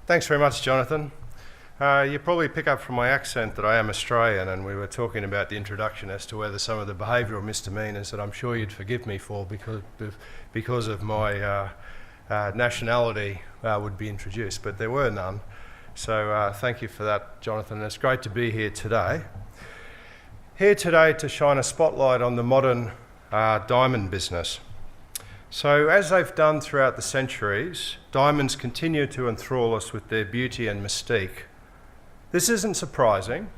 Thanks very much, Jonathan. You probably pick up from my accent that I am Australian, and we were talking about the introduction as to whether some of the behavioural misdemeanours that I'm sure you'd forgive me for because of my nationality would be introduced, but there were none. So thank you for that, Jonathan. It's great to be here today. Here today to shine a spotlight on the modern diamond business. So as they've done throughout the centuries, diamonds continue to enthrall us with their beauty and mystique. This isn't surprising.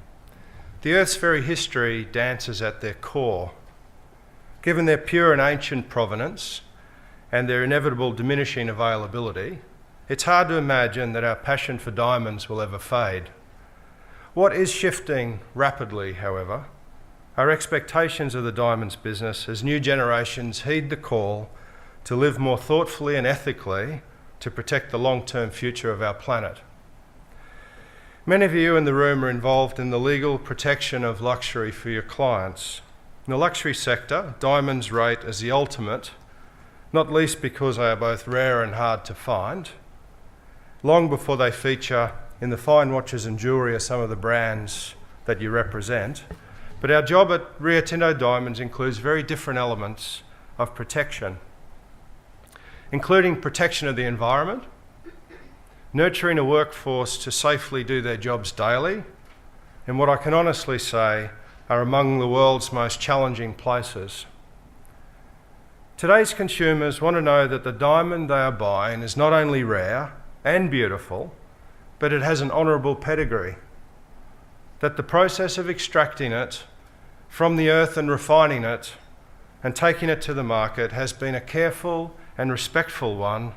The Earth's very history dances at their core. Given their pure and ancient provenance and their inevitable diminishing availability, it's hard to imagine that our passion for diamonds will ever fade. What is shifting rapidly, however, are expectations of the diamonds business as new generations heed the call to live more thoughtfully and ethically to protect the long-term future of our planet. Many of you in the room are involved in the legal protection of luxury for your clients. In the luxury sector, diamonds rate as the ultimate, not least because they are both rare and hard to find, long before they feature in the fine watches and jewellery of some of the brands that you represent. But our job at Rio Tinto Diamonds includes very different elements of protection, including protection of the environment, nurturing a workforce to safely do their jobs daily, in what I can honestly say are among the world's most challenging places. Today's consumers want to know that the diamond they are buying is not only rare and beautiful, but it has an honourable pedigree, that the process of extracting it from the earth and refining it and taking it to the market has been a careful and respectful one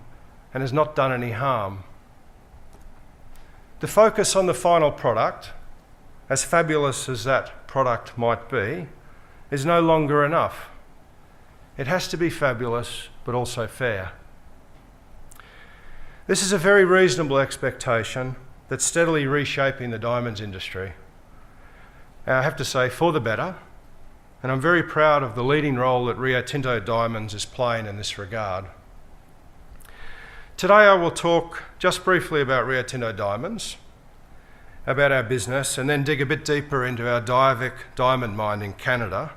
and has not done any harm. The focus on the final product, as fabulous as that product might be, is no longer enough. It has to be fabulous, but also fair. This is a very reasonable expectation that's steadily reshaping the diamonds industry. I have to say, for the better, and I'm very proud of the leading role that Rio Tinto Diamonds is playing in this regard. Today I will talk just briefly about Rio Tinto Diamonds, about our business, and then dig a bit deeper into our Diavik diamond mine in Canada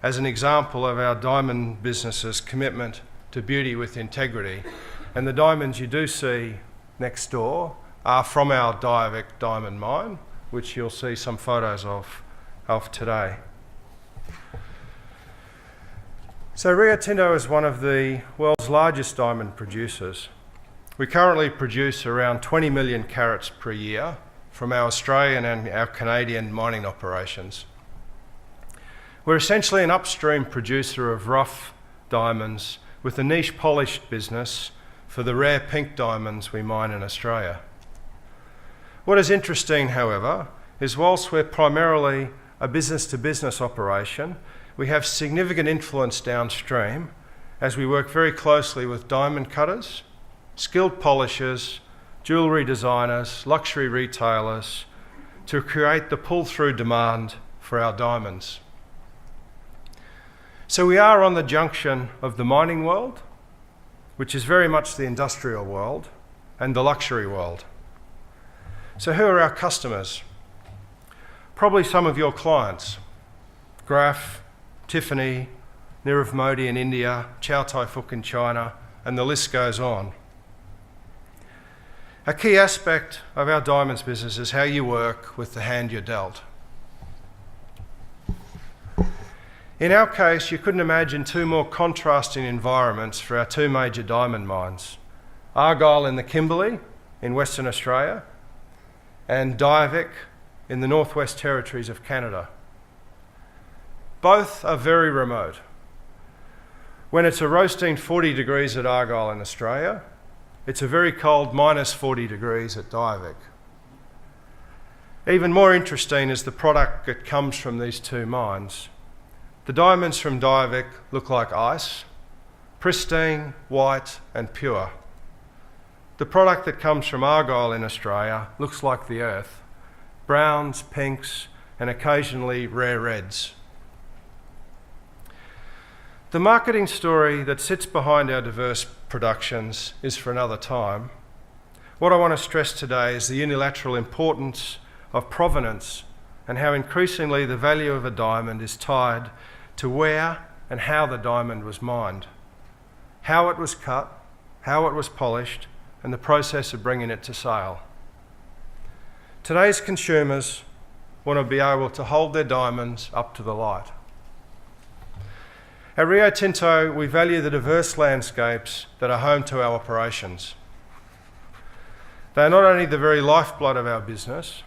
as an example of our diamond business's commitment to beauty with integrity. And the diamonds you do see next door are from our Diavik diamond mine, which you'll see some photos of today. So Rio Tinto is one of the world's largest diamond producers. We currently produce around 20 million carats per year from our Australian and our Canadian mining operations. We're essentially an upstream producer of rough diamonds with a niche polished business for the rare pink diamonds we mine in Australia. What is interesting, however, is whilst we're primarily a business-to-business operation, we have significant influence downstream as we work very closely with diamond cutters, skilled polishers, jewellery designers, luxury retailers to create the pull-through demand for our diamonds. So we are on the junction of the mining world, which is very much the industrial world, and the luxury world. So who are our customers? Probably some of your clients. Graf, Tiffany, Nirav Modi in India, Chow Tai Fook in China, and the list goes on. A key aspect of our diamonds business is how you work with the hand you're dealt. In our case, you couldn't imagine two more contrasting environments for our two major diamond mines, Argyle in the Kimberley in Western Australia and Diavik in the Northwest Territories of Canada. Both are very remote. When it's a roasting 40 degrees at Argyle in Australia, it's a very cold minus 40 degrees at Diavik. Even more interesting is the product that comes from these two mines. The diamonds from Diavik look like ice, pristine, white and pure. The product that comes from Argyle in Australia looks like the earth, browns, pinks and occasionally rare reds. The marketing story that sits behind our diverse productions is for another time. What I want to stress today is the unilateral importance of provenance and how increasingly the value of a diamond is tied to where and how the diamond was mined, how it was cut, how it was polished, and the process of bringing it to sale. Today's consumers want to be able to hold their diamonds up to the light. At Rio Tinto, we value the diverse landscapes that are home to our operations. They are not only the very lifeblood of our business,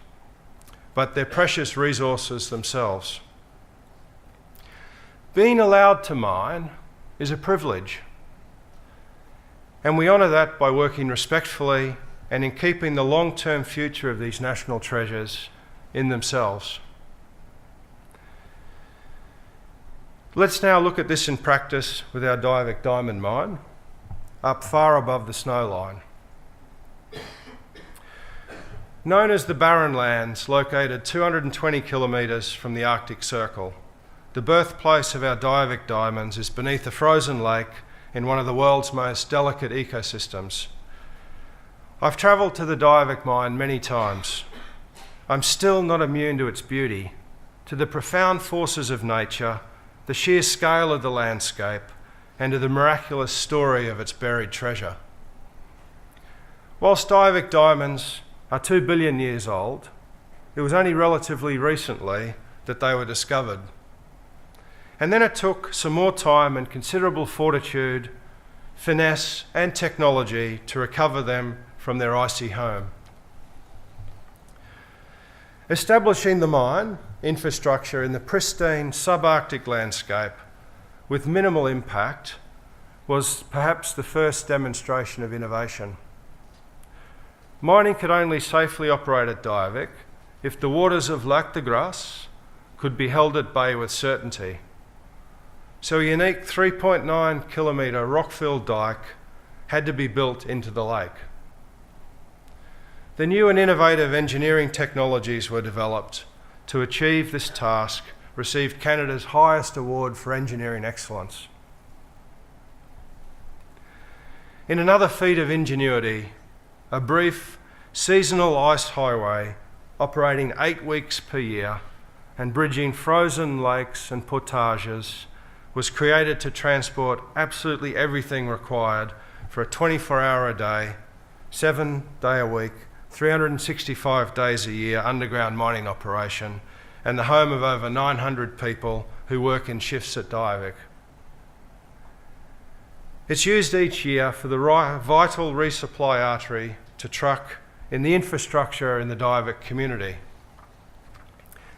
but they're precious resources themselves. Being allowed to mine is a privilege, and we honour that by working respectfully and in keeping the long-term future of these national treasures in themselves. Let's now look at this in practice with our Diavik diamond mine, up far above the snow line. Known as the Barren Lands, located 220 kilometres from the Arctic Circle, the birthplace of our Diavik diamonds is beneath a frozen lake in one of the world's most delicate ecosystems. I've travelled to the Diavik mine many times. I'm still not immune to its beauty, to the profound forces of nature, the sheer scale of the landscape, and to the miraculous story of its buried treasure. Whilst Diavik diamonds are 2 billion years old, it was only relatively recently that they were discovered. And then it took some more time and considerable fortitude, finesse, and technology to recover them from their icy home. Establishing the mine infrastructure in the pristine subarctic landscape with minimal impact was perhaps the first demonstration of innovation. Mining could only safely operate at Diavik if the waters of Lac de Grasse could be held at bay with certainty. So a unique 3.9 kilometre rock-filled dike had to be built into the lake. The new and innovative engineering technologies were developed to achieve this task, received Canada's highest award for engineering excellence. In another feat of ingenuity, a brief seasonal ice highway operating 8 weeks per year and bridging frozen lakes and portages was created to transport absolutely everything required for a 24-hour-a-day, 7-day-a-week, 365 days a year underground mining operation, and the home of over 900 people who work in shifts at Diavik. It's used each year for the vital resupply artery to truck in the infrastructure in the Diavik community.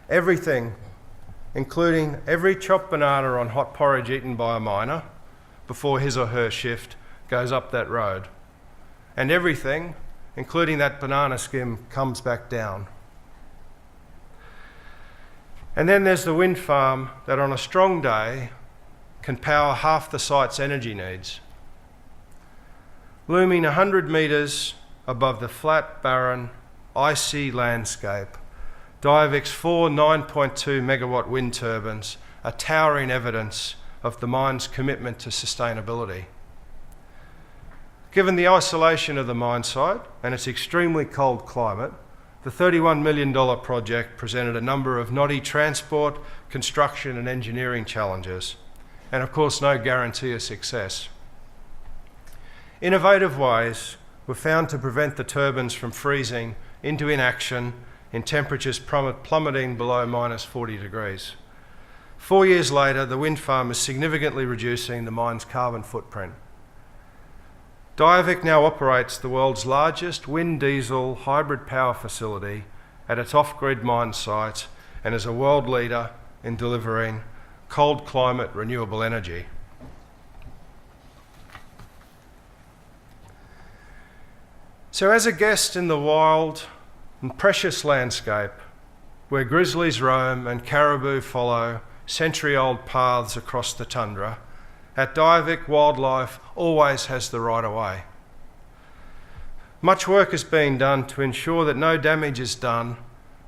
Everything, including every chopped banana on hot porridge eaten by a miner before his or her shift, goes up that road. And everything, including that banana skim, comes back down. And then there's the wind farm that on a strong day can power half the site's energy needs. Looming 100 metres above the flat, barren, icy landscape, Diavik's 4 9.2 megawatt wind turbines are towering evidence of the mine's commitment to sustainability. Given the isolation of the mine site and its extremely cold climate, the $31 million project presented a number of knotty transport, construction and engineering challenges, and of course no guarantee of success. Innovative ways were found to prevent the turbines from freezing into inaction in temperatures plummeting below minus 40 degrees. 4 years later, the wind farm is significantly reducing the mine's carbon footprint. Diavik now operates the world's largest wind diesel hybrid power facility at its off-grid mine site and is a world leader in delivering cold climate renewable energy. So as a guest in the wild and precious landscape where grizzlies roam and caribou follow century-old paths across the tundra, at Diavik, wildlife always has the right of way. Much work is being done to ensure that no damage is done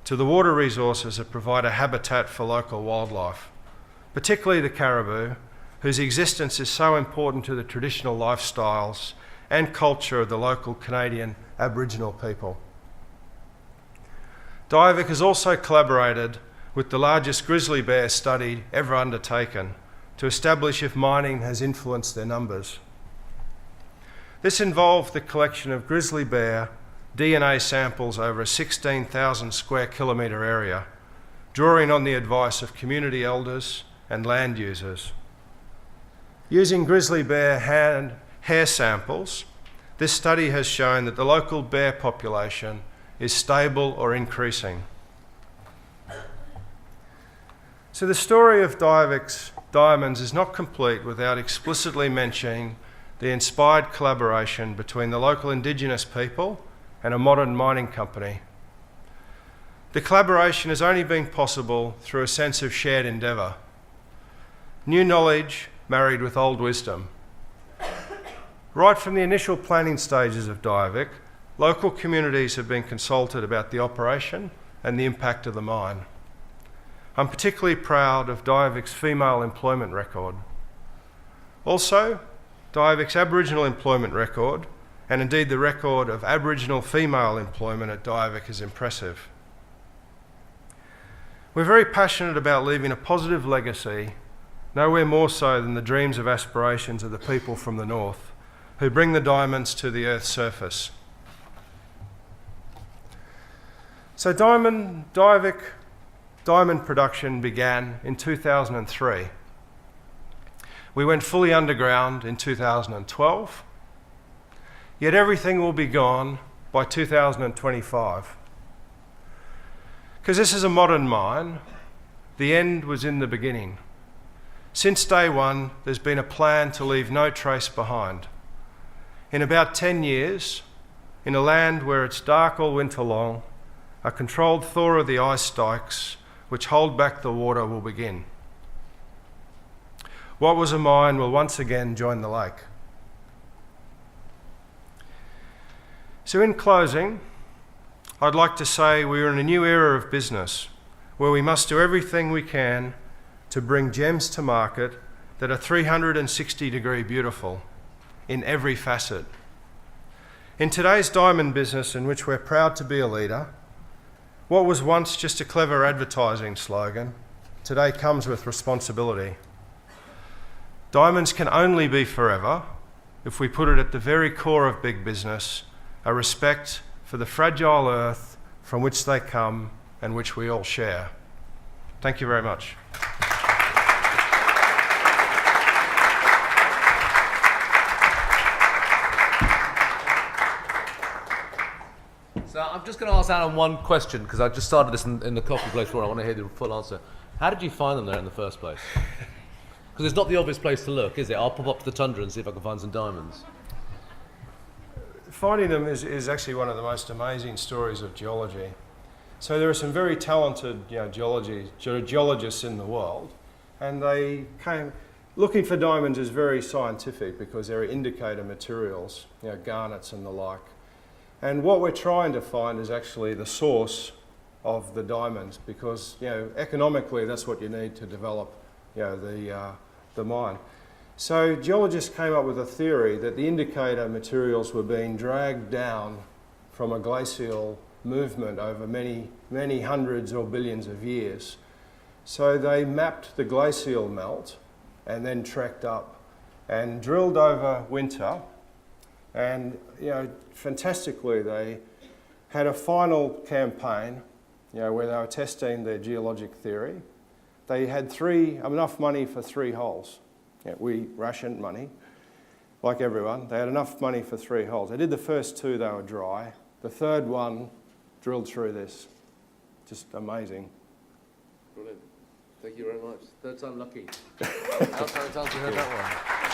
to the water resources that provide a habitat for local wildlife, particularly the caribou, whose existence is so important to the traditional lifestyles and culture of the local Canadian Aboriginal people. Diavik has also collaborated with the largest grizzly bear study ever undertaken to establish if mining has influenced their numbers. This involved the collection of grizzly bear DNA samples over a 16,000 square kilometre area, drawing on the advice of community elders and land users. Using grizzly bear hair samples, this study has shown that the local bear population is stable or increasing. So the story of Diavik's diamonds is not complete without explicitly mentioning the inspired collaboration between the local Indigenous people and a modern mining company. The collaboration has only been possible through a sense of shared endeavour. New knowledge married with old wisdom. Right from the initial planning stages of Diavik, local communities have been consulted about the operation and the impact of the mine. I'm particularly proud of Diavik's female employment record. Also, Diavik's Aboriginal employment record, and indeed the record of Aboriginal female employment at Diavik, is impressive. We're very passionate about leaving a positive legacy, nowhere more so than the dreams of aspirations of the people from the north, who bring the diamonds to the Earth's surface. So Diavik diamond production began in 2003. We went fully underground in 2012, yet everything will be gone by 2025. Because this is a modern mine, the end was in the beginning. Since day one, there's been a plan to leave no trace behind. In about 10 years, in a land where it's dark all winter long, a controlled thaw of the ice dikes which hold back the water will begin. What was a mine will once again join the lake. So in closing, I'd like to say we're in a new era of business where we must do everything we can to bring gems to market that are 360-degree beautiful in every facet. In today's diamond business, in which we're proud to be a leader, what was once just a clever advertising slogan today comes with responsibility. Diamonds can only be forever if we put it at the very core of big business, a respect for the fragile earth from which they come and which we all share. Thank you very much. So I'm just going to ask Alan one question, because I just started this in the coffee place where I want to hear the full answer. How did you find them there in the first place? Because it's not the obvious place to look, is it? I'll pop up to the tundra and see if I can find some diamonds. Finding them is actually one of the most amazing stories of geology. So there are some very talented geologists in the world, and they came looking for diamonds is very scientific because they're indicator materials, garnets and the like. And what we're trying to find is actually the source of the diamonds, because economically that's what you need to develop the mine. So geologists came up with a theory that the indicator materials were being dragged down from a glacial movement over many, many hundreds or billions of years. So they mapped the glacial melt and then trekked up and drilled over winter. And fantastically, they had a final campaign, where they were testing their geologic theory. They had enough money for 3 holes. We rationed money, like everyone. They had enough money for 3 holes. They did the first 2; they were dry. The third one drilled through this. Just amazing. Brilliant. Thank you very much. Third time lucky. How many times have you heard that one?